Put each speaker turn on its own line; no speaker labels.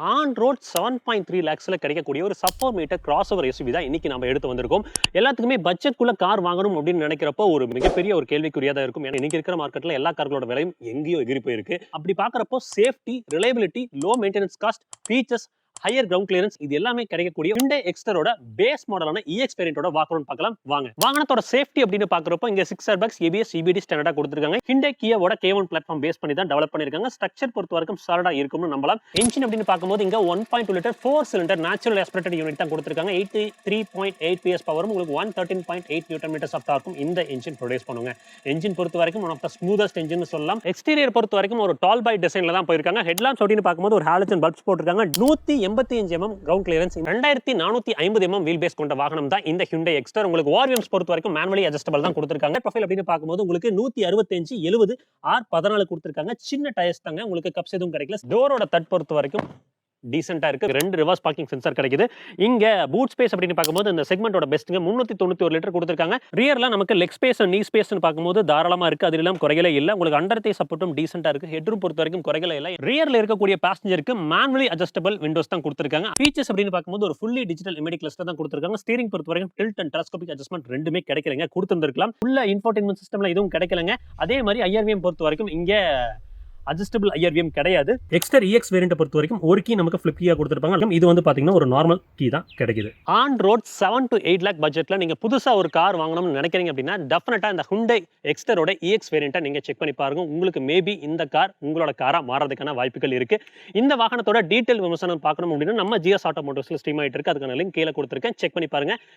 On road 7.3 லேக்ஸ்ல கிடைக்கக்கூடிய ஒரு sub 4 metre crossover SUV தான் இன்னைக்கு நம்ம எடுத்து வந்திருக்கோம். எல்லாத்துக்குமே பட்ஜெட்குள்ள கார் வாங்கணும் அப்படின்னு நினைக்கிறப்போ ஒரு மிகப்பெரிய ஒரு கேள்விக்குறியா தான் இருக்கும். ஏன்னா இன்னைக்கு இருக்கிற மார்க்கெட்ல எல்லா கார்களோட விலையும் எங்கேயோ எகிரி போயிருக்கு. அப்படி பார்க்கறப்போ safety, reliability, low maintenance cost, features, higher ground clearance இது எல்லாமே கிடைக்கக்கூடிய Hyundai Exterோட பேஸ் மாடலான EX வேரியன்ட்டோட வாங்கணும்னு பார்க்கலாம் வாங்க. வாகனத்தோட சேஃப்டி அப்படின்னு பார்க்கறப்போ இங்க 6 ஏர்பேக்ஸ், ABS, CBD ஸ்டாண்டர்டா கொடுத்திருக்காங்க. Hyundai Kiaவோட K1 பிளாட்ஃபார்ம் பேஸ் பண்ணி தான் டெவலப் பண்ணிருக்காங்க. ஸ்ட்ரக்சர் பொறுத்த வரைக்கும் சாலிடா இருக்கும்னு நம்பலாம். என்ஜின் அப்படின்னு பார்க்கும்போது இங்க 1.2 litre 4 cylinder natural aspirated unit தான் கொடுத்திருக்காங்க. 83.8 PS பவரும் உங்களுக்கு 113.8 நியூட்டன் மீட்டர்ஸ் ஆஃப் டார்க்கும் இந்த என்ஜின் ப்ரொடியூஸ் பண்ணுங்க. என்ஜின் பொறுத்த வரைக்கும் ஒன் ஆஃப் த ஸ்மூதஸ்ட் என்ஜின் சொல்லலாம். எக்ஸ்டீரியர் பொறுத்த வரைக்கும் ஒரு டால் பாய் டிசைன்ல தான் போயிருக்காங்க. ஹெட்லாம்ப்ஸ் அப்படின்னு பார்க்கும்போது ஒரு ஹாலஜன் பல்ப்ஸ் போட்டிருக்காங்க. 185 mm ground clearance, 2450 mm wheelbase கொண்ட வாகனம் தான் இந்த Hyundai Exter. உங்களுக்கு வால்யூம்ஸ் பொறுத்த வரைக்கும் மேனுவலி அட்ஜஸ்டபிள் தான் கொடுத்திருக்காங்க. ப்ரொஃபைல் அப்படின்னு பார்க்கும்போது உங்களுக்கு 165 70 R14 கொடுத்திருக்காங்க. சின்ன டயர்ஸ் தாங்க, உங்களுக்கு கப்ஸ் எதுவும் கிடைக்கல. டோரோட தட் பொறுத்த வரைக்கும் டீசென்ட்டா இருக்கு. 2 ரிவர்ஸ் பார்க்கிங் சென்சார் கிடைக்குது. இங்க பூட் ஸ்பேஸ் அப்படின்னு பார்க்கும்போது இந்த செக்மெண்டோட பெஸ்ட்ங்க 391 லிட்டர் கொடுத்திருக்காங்க. ரியர்ல நமக்கு லெக் ஸ்பேஸ் அண்ட் நீ ஸ்பேஸ்னு பார்க்கும்போது தாராளமா இருக்கு. அதிலெல்லாம் குறைகளே இல்ல. உங்களுக்கு அண்டர் தே சப்போர்ட்டும் டீசென்ட்டா இருக்கு. ஹெட்ரூம் பொறுத்த வரைக்கும் குறைகளே இல்ல. ரியர்ல இருக்கக்கூடிய பேசஞ்சருக்கு மேனுவலி அட்ஜஸ்டபிள் விண்டோஸ் தான் கொடுத்திருக்காங்க. ஃபீச்சர்ஸ் அப்படின்னு பார்க்கும்போது ஒரு ஃபுல்லி டிஜிட்டல் இமேஜ் கிளஸ்டர் தான் கொடுத்திருக்காங்க. ஸ்டீரிங் பொறுத்த வரைக்கும் டில்ட் அண்ட் டெலஸ்கோபிக் அட்ஜஸ்ட்மென்ட் ரெண்டுமே கிடைக்கலங்க. கொடுத்திருந்திருக்கலாம். உள்ள இன்ஃபோடெயின்மென்ட் சிஸ்டம்ல எதுவும் கிடைக்கலங்க. அதே மாதிரி IRVM பொறுத்த வரைக்கும் இங்க அட்ஜஸ்டபிள் IRVM கிடையாது. எக்ஸ்டர் EX வேரியன்ட் பொறுத்த வரைக்கும் ஒரு கீ நமக்கு ஃபிளிப் கீயா கொடுத்திருப்பாங்க. இது வந்து பாத்தீங்கன்னா ஒரு நார்மல் கீ தான் கிடைக்குது. ஆன் ரோட் 7 to 8 lakh பட்ஜெட்ல நீங்க புதுசா ஒரு கார் வாங்கணும்னு நினைக்கிறீங்க அப்படின்னா டெஃபினட்டா இந்த Hyundai Exterோட EX வேரியன்ட்டை நீங்க செக் பண்ணி பாருங்க. உங்களுக்கு மேபி இந்த கார் உங்களோட காரா மாறதுக்கான வாய்ப்புகள் இருக்கு. இந்த வாகனத்தோட டீடைல் விமர்சனம் பார்க்கணும் அப்படின்னா நம்ம GS ஆட்டோமோட்டிவ்ஸ்ல ஸ்ட்ரீம் ஆயிட்டு இருக்கு. அதுக்கான லிங்க் கீழே கொடுத்திருக்கேன். செக் பண்ணி பாருங்க.